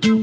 And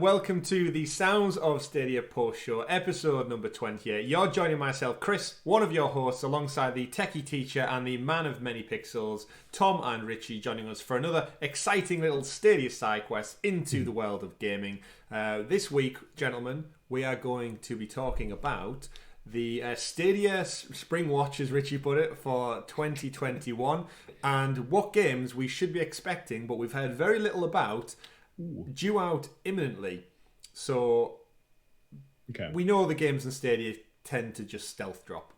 welcome to the Sounds of Stadia post show, episode number 28. You're joining myself, Chris, one of your hosts, alongside the techie teacher and the man of many pixels, Tom and Richie, joining us for another exciting little Stadia side quest into the world of gaming. This week, gentlemen, we are going to be talking about the Stadia Spring Watch, as Richie put it, for 2021, and what games we should be expecting, but we've heard very little about, due out imminently. So we know the games in Stadia tend to just stealth drop.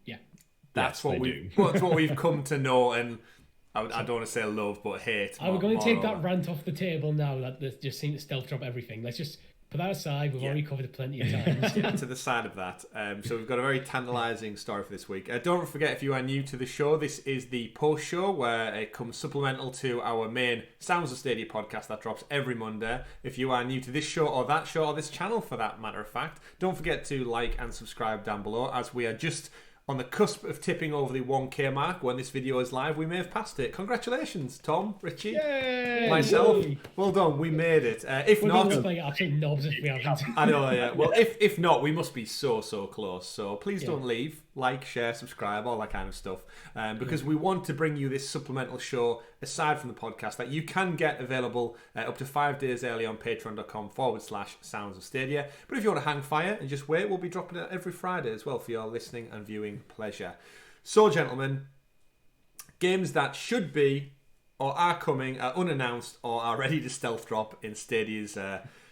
Yeah, that's what we've come to know, and I don't want to say love, but hate. Are we going to take that rant off the table now that they just seem to stealth drop everything? Let's just put that aside. We've already covered it plenty of times. To the side of that. So we've got a very tantalising story for this week. Don't forget, if you are new to the show, this is the post show where it comes supplemental to our main Sounds of Stadia podcast that drops every Monday. If you are new to this show or that show or this channel for that matter of fact, don't forget to like and subscribe down below, as we are just on the cusp of tipping over the 1K mark. When this video is live, we may have passed it. Congratulations, Tom, Richie, Yay! myself. Well done, we made it. If not, we're playing absolute knobs if we haven't. I know, yeah. Well, if not, we must be so close. So please don't leave. Like, share, subscribe, all that kind of stuff. Because we want to bring you this supplemental show aside from the podcast that you can get available up to 5 days early on patreon.com/Sounds of Stadia. But if you want to hang fire and just wait, we'll be dropping it every Friday as well for your listening and viewing pleasure. So, gentlemen, games that should be or are coming, are unannounced, or are ready to stealth drop in Stadia's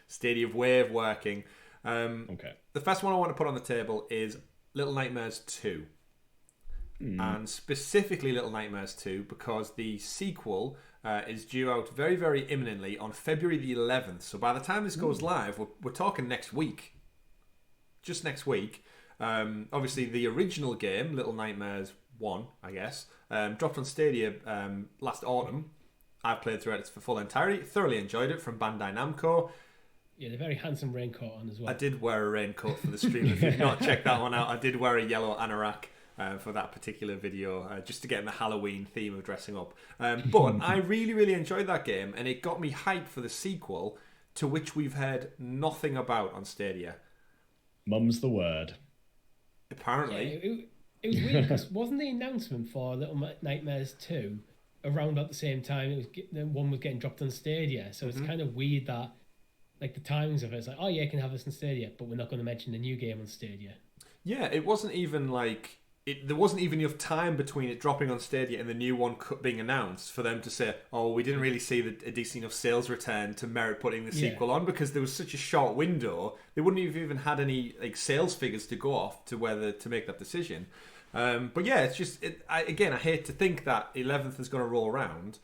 Stadia way of working. The first one I want to put on the table is Little Nightmares 2. And specifically Little Nightmares 2 because the sequel is due out very, very imminently on February the 11th. So by the time this goes live, we're talking next week. Just next week. Obviously, the original game, Little Nightmares 1, I guess, dropped on Stadia last autumn. I've played through it for full entirety. Thoroughly enjoyed it, from Bandai Namco. Yeah, the very handsome raincoat on as well. I did wear a raincoat for the stream. If you've not checked that one out, I did wear a yellow anorak for that particular video, just to get in the Halloween theme of dressing up. But I really, really enjoyed that game, and it got me hyped for the sequel, to which we've heard nothing about on Stadia. Mum's the word. Apparently. Yeah, it was weird, because wasn't the announcement for Little Nightmares 2 around at the same time the one was getting dropped on Stadia? So it's kind of weird that, like, the timings of it, it's like, oh yeah, you can have this on Stadia, but we're not going to mention the new game on Stadia. Yeah, it wasn't even like... there wasn't even enough time between it dropping on Stadia and the new one being announced for them to say, oh, we didn't really see a decent enough sales return to merit putting the sequel on, because there was such a short window. They wouldn't have even had any sales figures to go off to whether to make that decision. But yeah, it's just... I hate to think that 11th is going to roll around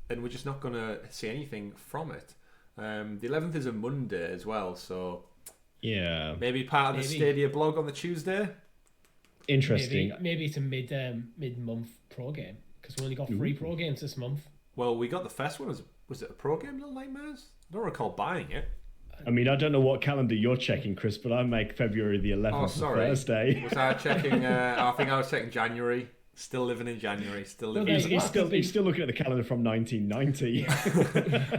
and we're just not going to see anything from it. The 11th is a Monday as well, so yeah, maybe part of the Stadia blog on the Tuesday. Interesting. Maybe it's a mid-month pro game, because we only got 3 pro games this month. Well, we got the first one. Was it a pro game, Little Nightmares? I don't recall buying it. I mean, I don't know what calendar you're checking, Chris, but I make February the 11th Thursday. Was I checking? I think I was checking January. Still living in January. He's still looking at the calendar from 1990.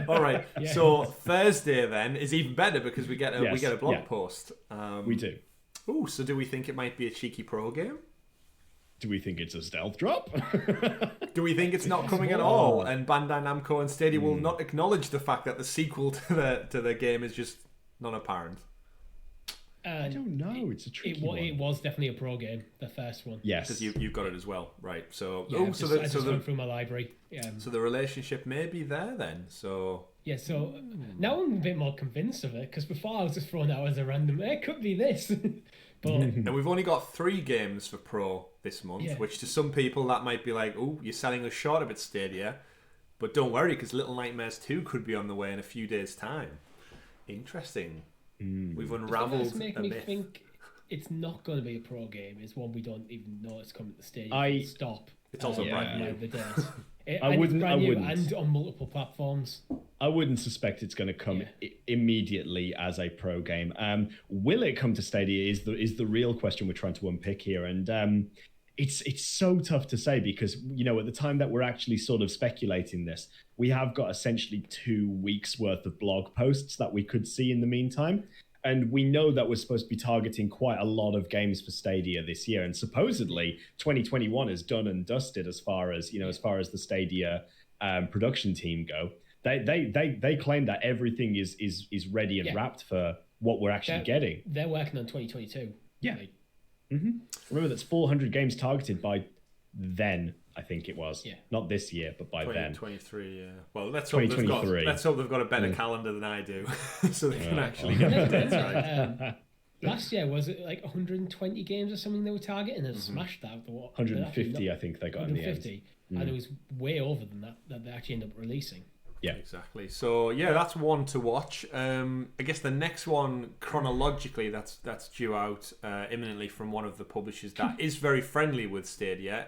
All right. Yeah. So Thursday then is even better, because we get a blog post. We do. Oh, so do we think it might be a cheeky pro game? Do we think it's a stealth drop? Do we think it's not coming at all, and Bandai Namco and Stadia will not acknowledge the fact that the sequel to the game is just non-apparent? I don't know. It's a tricky one. It was definitely a pro game, the first one. Yes, because you've got it as well, right? So I just went through my library. So the relationship may be there then. So yeah. So now I'm a bit more convinced of it, because before I was just thrown out as a random. It could be this, but and we've only got 3 games for pro this month, which to some people that might be like, oh, you're selling us short a bit, Stadia. But don't worry, because Little Nightmares 2 could be on the way in a few days' time. Interesting. We've unravelled a myth. Me think it's not going to be a pro game. It's one we don't even know it's coming to Stadia. Stop. It's also brand new. I wouldn't. And on multiple platforms. I wouldn't suspect it's going to come immediately as a pro game. Will it come to Stadia is the real question we're trying to unpick here, and it's so tough to say because at the time that we're actually sort of speculating this, we have got essentially 2 weeks worth of blog posts that we could see in the meantime. And we know that we're supposed to be targeting quite a lot of games for Stadia this year, and supposedly 2021 is done and dusted as far as the Stadia production team go. They claim that everything is ready and wrapped for what we're actually getting. They're working on 2022. Yeah. Remember, that's 400 games targeted by then. I think it was not this year, but by then. 2023. Yeah. Well, let's hope they've got a better calendar than I do, so they can actually get it right. Last year was it like 120 games or something they were targeting and smashed that? 150, I think they got in the end. And it was way over than that they actually ended up releasing. Yeah, exactly. So that's one to watch. I guess the next one chronologically that's due out imminently from one of the publishers that is very friendly with Stadia.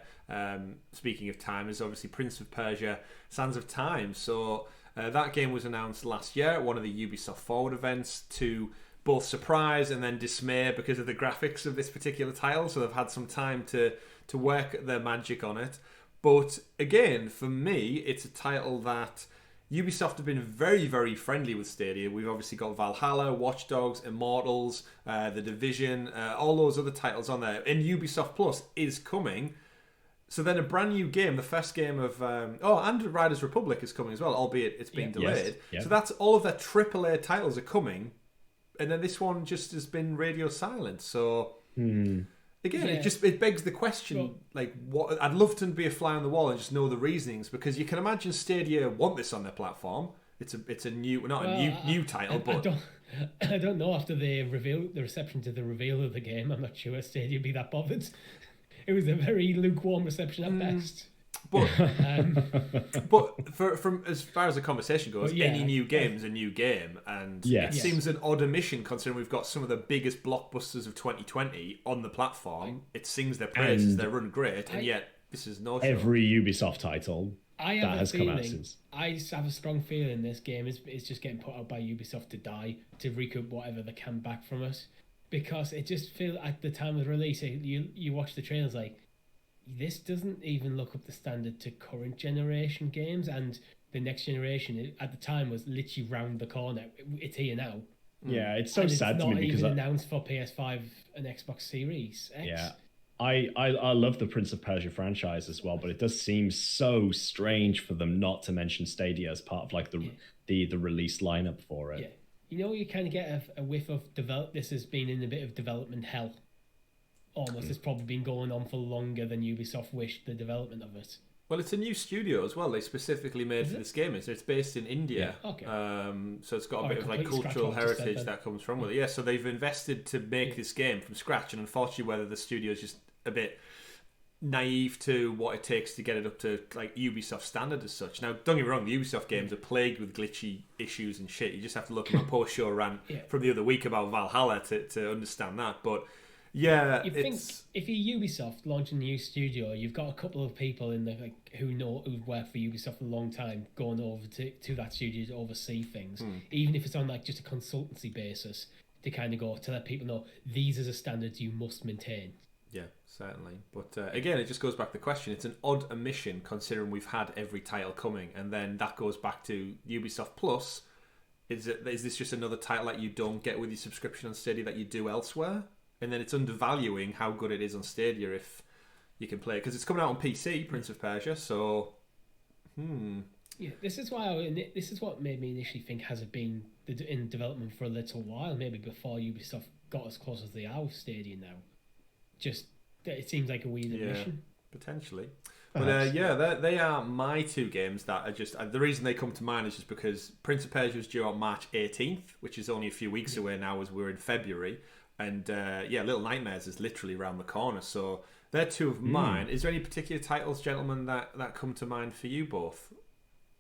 Speaking of time, is obviously Prince of Persia: Sands of Time. So that game was announced last year at one of the Ubisoft Forward events to both surprise and then dismay because of the graphics of this particular title. So they've had some time to work their magic on it. But again, for me, it's a title that Ubisoft have been very, very friendly with Stadia. We've obviously got Valhalla, Watch Dogs, Immortals, The Division, all those other titles on there. And Ubisoft Plus is coming. So then a brand new game, the first game of... and Riders Republic is coming as well, albeit it's been delayed. Yes. So that's all of their AAA titles are coming. And then this one just has been radio silent. So... Again, it begs the question, what I'd love to be a fly on the wall and just know the reasonings, because you can imagine Stadia want this on their platform. It's a new title, but I don't know after the reception to the reveal of the game. I'm not sure Stadia be that bothered. It was a very lukewarm reception at best. But from as far as the conversation goes, any new game is a new game, and it seems an odd omission considering we've got some of the biggest blockbusters of 2020 on the platform. It sings their praises, they run great, and yet this is no show. Every Ubisoft title that has come out since. I just have a strong feeling this game is just getting put out by Ubisoft to die, to recoup whatever they can back from us, because it just feels at the time of release, you watch the trailers like, this doesn't even look up the standard to current generation games, and the next generation at the time was literally round the corner. It's here now. Yeah, it's so sad to me because it's not even announced for PS5 and Xbox Series X. Yeah, I love the Prince of Persia franchise as well, but it does seem so strange for them not to mention Stadia as part of like the release lineup for it. Yeah, you kind of get a whiff of this has been in a bit of development hell. Almost it's probably been going on for longer than Ubisoft wished the development of it. Well, it's a new studio as well. They specifically made for this game. It's based in India. Yeah. Okay. So it's got a bit of like cultural heritage that comes from with it. Yeah, so they've invested to make this game from scratch, and unfortunately whether the studio is just a bit naive to what it takes to get it up to like Ubisoft standard as such. Now, don't get me wrong, the Ubisoft games are plagued with glitchy issues and shit. You just have to look at my post-show rant from the other week about Valhalla to understand that, but... Yeah, you think if you're Ubisoft launching a new studio, you've got a couple of people in there who've worked for Ubisoft for a long time going over to that studio to oversee things, even if it's on like just a consultancy basis, to kind of go to let people know these are the standards you must maintain. Yeah, certainly. But again, it just goes back to the question. It's an odd omission considering we've had every title coming, and then that goes back to Ubisoft Plus. Is this just another title that you don't get with your subscription on Stadia that you do elsewhere? And then it's undervaluing how good it is on Stadia if you can play it. Because it's coming out on PC, Prince of Persia, so... Yeah, this is what made me initially think has it been in development for a little while, maybe before Ubisoft got as close as they are with Stadia now. Just, it seems like a weird admission. Potentially. But they are my two games that are just... the reason they come to mind is just because Prince of Persia was due on March 18th, which is only a few weeks away now as we're in February. And Little Nightmares is literally around the corner. So they're two of mine. Is there any particular titles, gentlemen, that come to mind for you both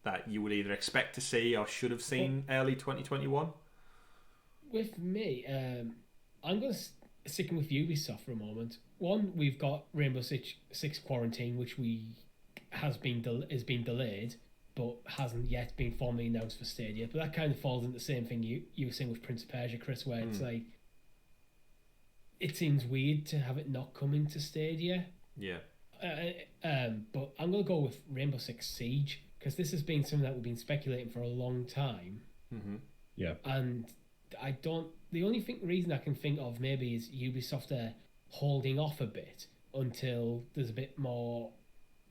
that you would either expect to see or should have seen early 2021? With me, I'm going to stick with Ubisoft for a moment. One, we've got Rainbow Six Quarantine, which has been delayed. but hasn't yet been formally announced for Stadia. But that kind of falls into the same thing you were saying with Prince of Persia, Chris, where it's like, it seems weird to have it not coming to Stadia. Yeah. But I'm going to go with Rainbow Six Siege, because this has been something that we've been speculating for a long time. Yeah. And the only reason I can think of maybe is Ubisoft are holding off a bit until there's a bit more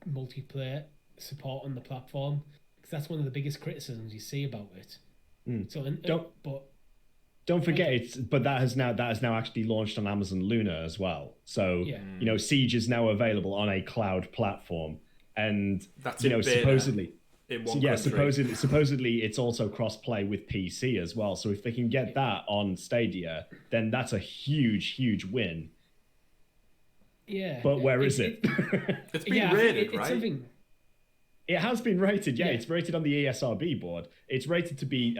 multiplayer support on the platform, because that's one of the biggest criticisms you see about it. So don't forget but that has now actually launched on Amazon Luna as well. So Siege is now available on a cloud platform, and that's supposedly in one country. supposedly it's also cross-play with PC as well. So if they can get that on Stadia, then that's a huge win. Yeah. But where is it? It's been rated, right? Something... It has been rated, yeah. It's rated on the ESRB board. It's rated to be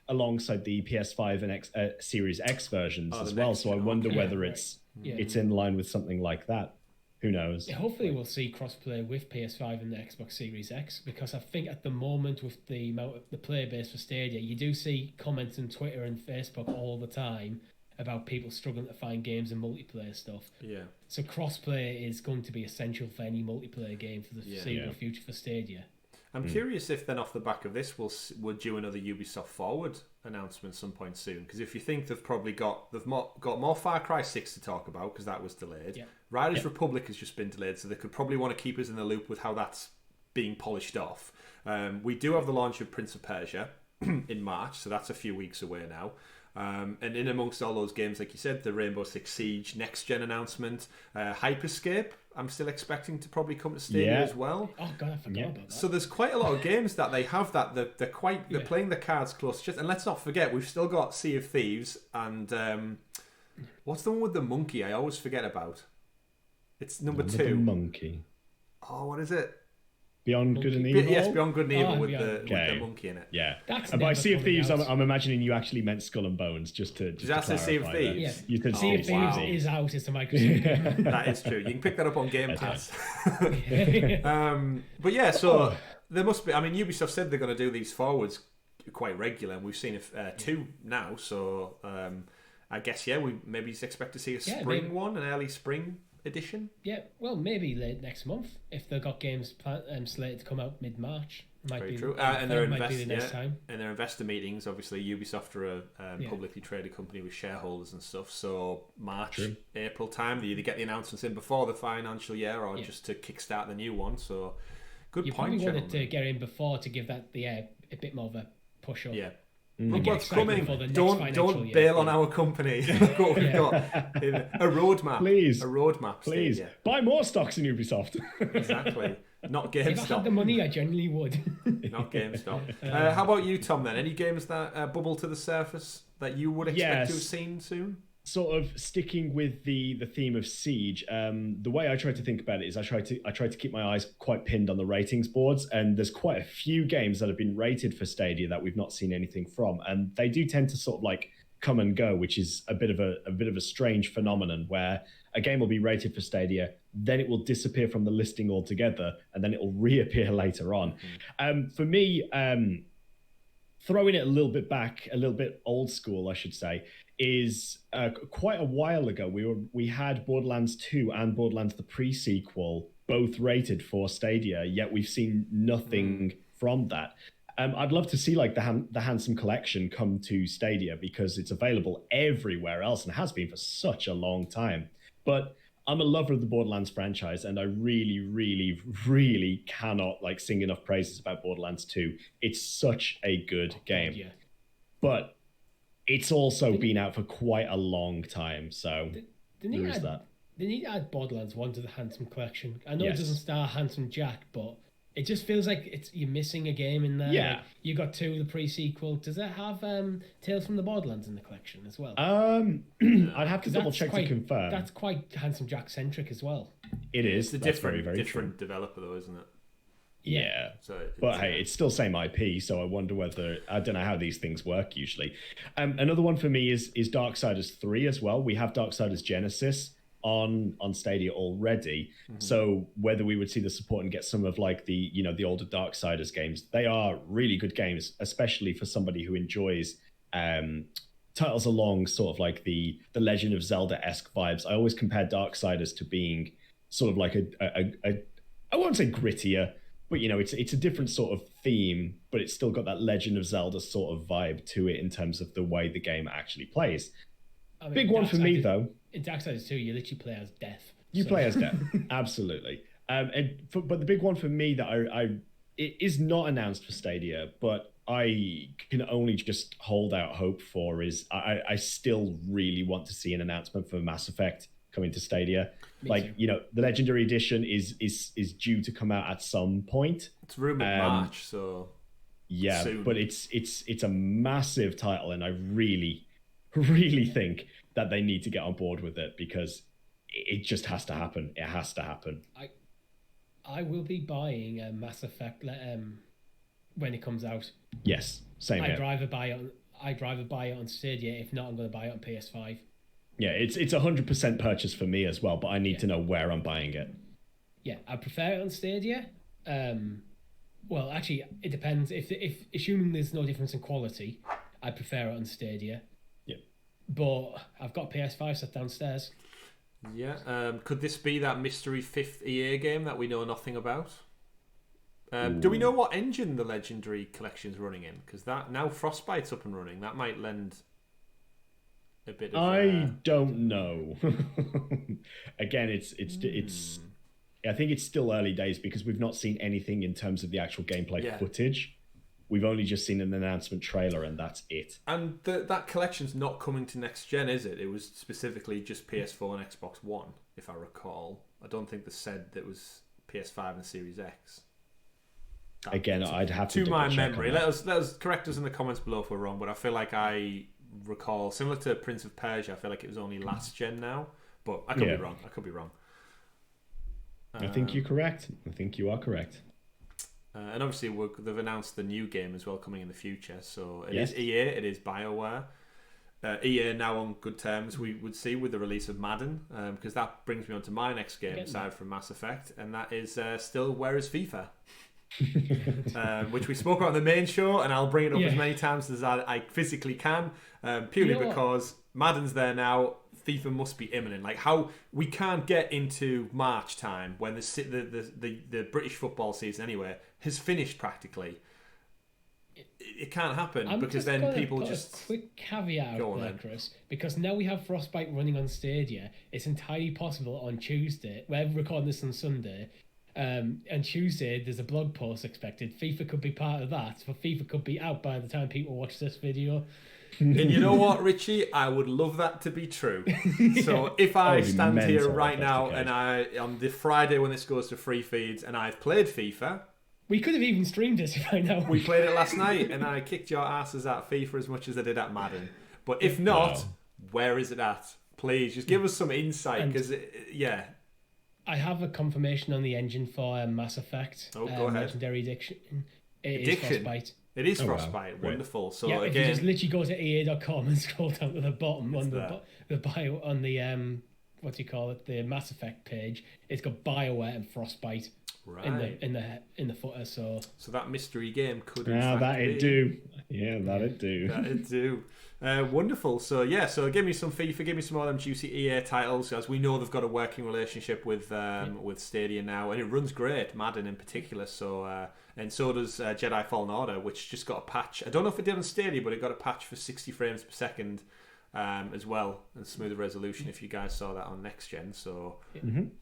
alongside the PS5 and Series X versions as well. So I wonder whether it's in line with something like that. Who knows? Yeah, hopefully we'll see crossplay with PS5 and the Xbox Series X, because I think at the moment with the amount of the player base for Stadia, you do see comments on Twitter and Facebook all the time about people struggling to find games and multiplayer stuff. Yeah. So crossplay is going to be essential for any multiplayer game for the foreseeable future for Stadia. I'm curious if then off the back of this we'll do another Ubisoft Forward announcement some point soon, because if you think they've probably got more Far Cry 6 to talk about, because that was delayed. Riders Republic has just been delayed, so they could probably want to keep us in the loop with how that's being polished off. We do have the launch of Prince of Persia in March, so that's a few weeks away now. And in amongst all those games, like you said, the Rainbow Six Siege next gen announcement, Hyperscape, I'm still expecting to probably come to Stadia as well. Oh god, I forgot about that. So there's quite a lot of games that they have that they're playing the cards close. And let's not forget, we've still got Sea of Thieves and what's the one with the monkey? I always forget about. It's number 2. The monkey. Oh, what is it? Beyond Good and Evil? Yes, Beyond Good and Evil with the monkey in it. Yeah. And by Sea of Thieves, I'm imagining you actually meant Skull and Bones, just to clarify. Sea of Thieves? Yeah. You said Sea of Thieves is out, it's a Microsoft game. That is true. You can pick that up on Game Pass. But yeah, so there must be... I mean, Ubisoft said they're going to do these forwards quite regular, and we've seen 2 now, so I guess, we maybe expect to see a spring one, an early spring edition. Yeah, well, maybe late next month if they've got games slated to come out mid-March. Very true. And their investor meetings, obviously Ubisoft are a publicly traded company with shareholders and stuff, so March, April time, they either get the announcements in before the financial year or just to kickstart the new one. So good point, you probably wanted to get in before to give that a bit more of a push up. What's coming? Don't bail on our company. Look what we've got. A roadmap. Please. A roadmap. Please. Stadia. Buy more stocks in Ubisoft. Exactly. Not GameStop. If I had the money, I generally would. Not GameStop. How about you, Tom, then? Any games that bubble to the surface that you would expect to have seen soon? Sort of sticking with the theme of Siege, the way I try to think about it is I try to keep my eyes quite pinned on the ratings boards, and there's quite a few games that have been rated for Stadia that we've not seen anything from, and they do tend to sort of like come and go, which is a bit of a strange phenomenon where a game will be rated for Stadia, then it will disappear from the listing altogether, and then it will reappear later on. For me, throwing it a little bit back, a little bit old school, I should say, is quite a while ago we had Borderlands 2 and Borderlands the pre-sequel both rated for Stadia, yet we've seen nothing from that. I'd love to see like the Handsome Collection come to Stadia, because it's available everywhere else and has been for such a long time. But I'm a lover of the Borderlands franchise, and I really cannot like sing enough praises about Borderlands 2. It's such a good game. But it's also been out for quite a long time, so there is that. They need to add Borderlands 1 to the Handsome Collection. I know it doesn't star Handsome Jack, but it just feels like you're missing a game in there. Yeah. Like, you got 2, the pre-sequel. Does it have Tales from the Borderlands in the collection as well? I'd have to double check to confirm. That's quite Handsome Jack-centric as well. It is. It's a different developer though, isn't it? Yeah. But hey, it's still same IP, so I wonder whether... I don't know how these things work usually. Another one for me is Darksiders 3 as well. We have Darksiders Genesis. on Stadia already. So whether we would see the support and get some of like the the older Darksiders games, they are really good games, especially for somebody who enjoys titles along sort of like the Legend of Zelda-esque vibes. I always compare Darksiders to being sort of like a I won't say grittier, but it's a different sort of theme, but it's still got that Legend of Zelda sort of vibe to it in terms of the way the game actually plays. I mean, big one for me though. In Darksiders 2, you literally play as Death. You play as Death, absolutely. But the big one for me that it is not announced for Stadia, but I can only just hold out hope for is I still really want to see an announcement for Mass Effect coming to Stadia. Like, the Legendary Edition is due to come out at some point. It's rumored March, so yeah, soon. But it's a massive title, and I really, really think that they need to get on board with it because it just has to happen. It has to happen. I will be buying Mass Effect when it comes out. Yes, same here. I'd rather buy it on Stadia. If not, I'm going to buy it on PS5. Yeah, it's 100% purchase for me as well, but I need to know where I'm buying it. Yeah, I prefer it on Stadia. Well, actually, it depends. If assuming there's no difference in quality, I prefer it on Stadia. Yeah. But I've got PS5 set downstairs. Yeah. Could this be that mystery 5th EA game that we know nothing about? Do we know what engine the Legendary Collection's running in? Because that now Frostbite's up and running. That might lend a bit of... I don't know. Again, it's I think it's still early days because we've not seen anything in terms of the actual gameplay footage. We've only just seen an announcement trailer, and that's it. And that collection's not coming to next gen, is it? It was specifically just PS4 and Xbox One, if I recall. I don't think they said that it was PS5 and Series X. Again, I'd have to my memory. Let us correct us in the comments below if we're wrong, but I feel like I recall, similar to Prince of Persia, I feel like it was only last gen now, but I could be wrong. I think you're correct. I think you are correct. And obviously they've announced the new game as well coming in the future, so it is EA, it is BioWare. EA now on good terms, we would see, with the release of Madden, because that brings me on to my next game aside from Mass Effect, and that is still Where is FIFA? Which we spoke about on the main show, and I'll bring it up as many times as I physically can, purely because Madden's there now. FIFA must be imminent. Like, how we can't get into March time when the British football season anyway has finished practically. It can't happen because then people just... A quick caveat out there, Chris, because now we have Frostbite running on Stadia. It's entirely possible on Tuesday, we're recording this on Sunday, on Tuesday there's a blog post expected. FIFA could be part of that, so FIFA could be out by the time people watch this video. And you know what, Richie? I would love that to be true. So if I stand here right now and on the Friday when this goes to free feeds and I've played FIFA... We could have even streamed it right now. We played it last night and I kicked your asses at FIFA as much as I did at Madden. But if not, where is it at? Please, just give us some insight, because, I have a confirmation on the engine for Mass Effect. Oh, go ahead. Legendary Edition. It is Frostbite. It is Frostbite. Wow. Wonderful. Right. So if you just literally go to EA.com and scroll down to the bottom on the bio on the the Mass Effect page, it's got BioWare and Frostbite in the footer. So that mystery game could. That'd do. Yeah, that'd do. That'd do. Wonderful. So give me some FIFA, give me some of them juicy EA titles. As we know, they've got a working relationship with Stadia now, and it runs great. Madden in particular. So and so does Jedi Fallen Order, which just got a patch. I don't know if it did on Stadia, but it got a patch for 60 frames per second as well, and smoother resolution. If you guys saw that on next gen, so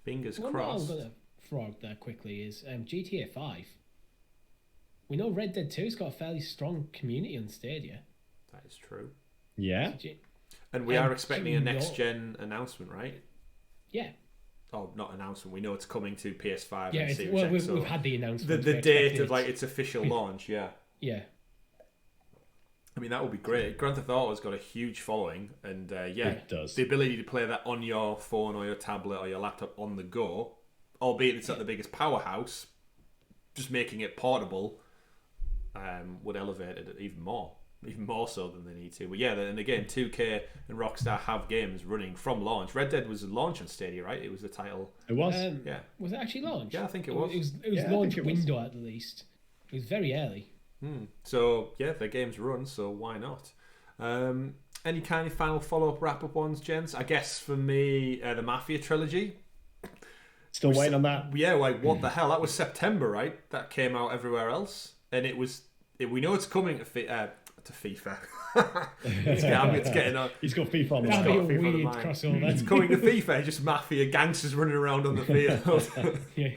fingers crossed. What I'm gonna frog there quickly is GTA 5. We know Red Dead 2's got a fairly strong community on Stadia. That is true. Yeah. And we are expecting a next-gen announcement, right? Yeah. Oh, not announcement. We know it's coming to PS5 and Series X. We've had the announcement. The date of its official launch, yeah. Yeah. I mean, that would be great. Grand Theft Auto's got a huge following, and it does. The ability to play that on your phone or your tablet or your laptop on the go, albeit it's not the biggest powerhouse, just making it portable would elevate it even more. even more so than they need to. But yeah, and again, 2K and Rockstar have games running from launch. Red Dead was launched on Stadia, right? It was the title. It was. Yeah. Was it actually launched? Yeah, I think it was. It was launch window at least. It was very early. So yeah, the games run. So why not? Any kind of final follow-up, wrap-up ones, gents? I guess for me, the Mafia trilogy. Still waiting on that. Yeah, like what the hell? That was September, right? That came out everywhere else, and it was. We know it's coming to FIFA. it's getting on. He's got FIFA on the That'd mind. be a weird crossover. It's coming to FIFA. Just Mafia gangsters running around on the field. Yeah.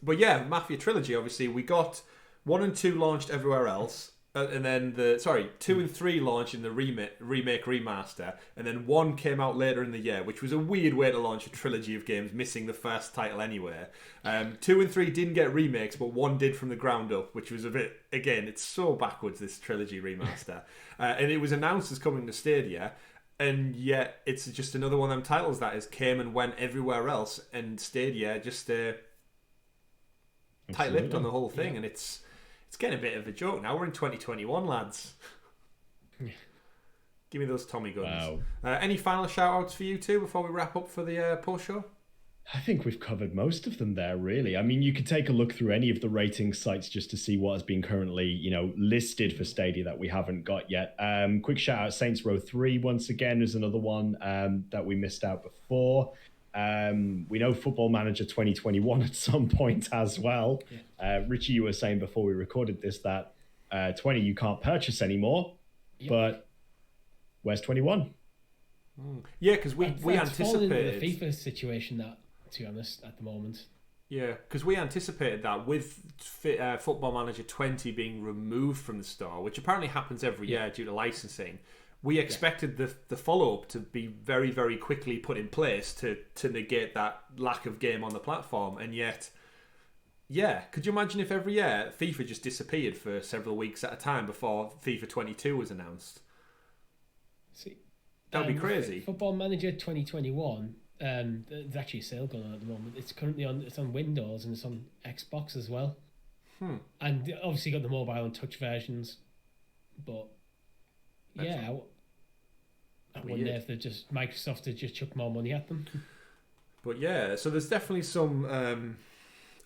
But yeah, Mafia trilogy. Obviously, we got 1 and 2 launched everywhere else. And then 2 and 3 launched in the remake remaster, and then 1 came out later in the year, which was a weird way to launch a trilogy of games, missing the first title anyway. 2 and 3 didn't get remakes, but 1 did from the ground up, which was a bit, again, it's so backwards, this trilogy remaster. And it was announced as coming to Stadia, and yet it's just another one of them titles that came and went everywhere else, and Stadia just tight-lipped on the whole thing, and it's getting a bit of a joke now. We're in 2021, lads. Give me those Tommy guns. Wow. Any final shout-outs for you two before we wrap up for the post-show? I think we've covered most of them there, really. I mean, you could take a look through any of the rating sites just to see what has been currently, listed for Stadia that we haven't got yet. Quick shout-out, Saints Row 3, once again, is another one that we missed out before. We know Football Manager 2021 at some point as well. Yeah. Richie, you were saying before we recorded this that 20 you can't purchase anymore, but where's 21? Yeah, because we anticipated the FIFA situation that, to be honest, at the moment. Yeah, because we anticipated that with Football Manager 20 being removed from the store, which apparently happens every year due to licensing. We expected the follow-up to be very, very quickly put in place to negate that lack of game on the platform. And yet, could you imagine if every year FIFA just disappeared for several weeks at a time before FIFA 22 was announced? See, that would be crazy. Football Manager 2021, there's actually a sale going on at the moment. It's currently on Windows and it's on Xbox as well. And obviously got the mobile and touch versions, but... I wonder if Microsoft had just chucked more money at them. But yeah, so there's definitely some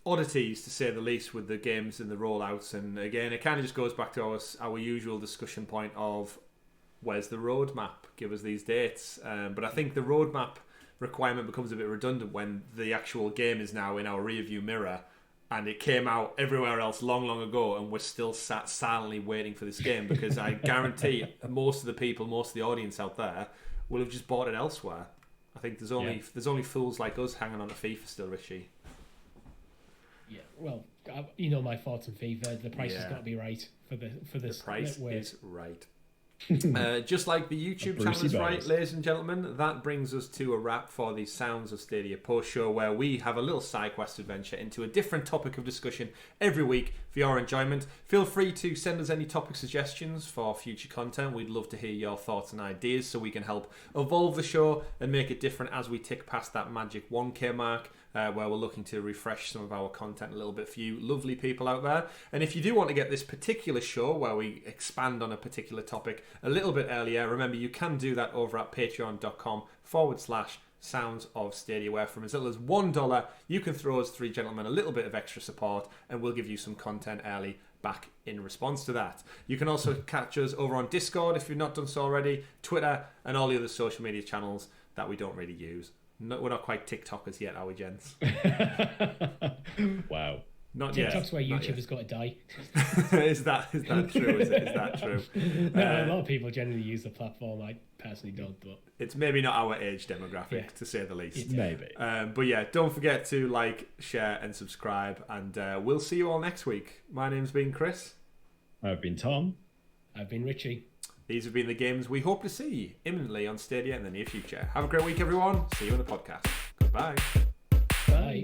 oddities, to say the least, with the games and the rollouts. And again, it kind of just goes back to our usual discussion point of where's the roadmap? Give us these dates. But I think the roadmap requirement becomes a bit redundant when the actual game is now in our rearview mirror. And it came out everywhere else long, long ago, and we're still sat silently waiting for this game, because I guarantee most of the people, most of the audience out there will have just bought it elsewhere. I think there's only fools like us hanging on to FIFA still, Richie. Yeah, well, my thoughts on FIFA. The price has got to be right for this. The price is right. Just like the YouTube channel is right, ladies and gentlemen, that brings us to a wrap for the Sounds of Stadia post show, where we have a little side quest adventure into a different topic of discussion every week for your enjoyment. Feel free to send us any topic suggestions for future content. We'd love to hear your thoughts and ideas so we can help evolve the show and make it different as we tick past that magic 1K mark. Where we're looking to refresh some of our content a little bit for you lovely people out there. And if you do want to get this particular show where we expand on a particular topic a little bit earlier, remember you can do that over at patreon.com/Sounds of Stadia, where from as little as $1 you can throw us three gentlemen a little bit of extra support, and we'll give you some content early back in response to that. You can also catch us over on Discord if you've not done so already, Twitter, and all the other social media channels that we don't really use. No, we're not quite TikTokers yet, are we, gents? Wow. Not TikTok's yet. where YouTube has got to die. Is that true? Is that true? A lot of people generally use the platform. I personally don't, but it's maybe not our age demographic, to say the least. Maybe. But yeah, don't forget to like, share, and subscribe. And we'll see you all next week. My name's been Chris. I've been Tom. I've been Richie. These have been the games we hope to see imminently on Stadia in the near future. Have a great week, everyone. See you on the podcast. Goodbye. Bye.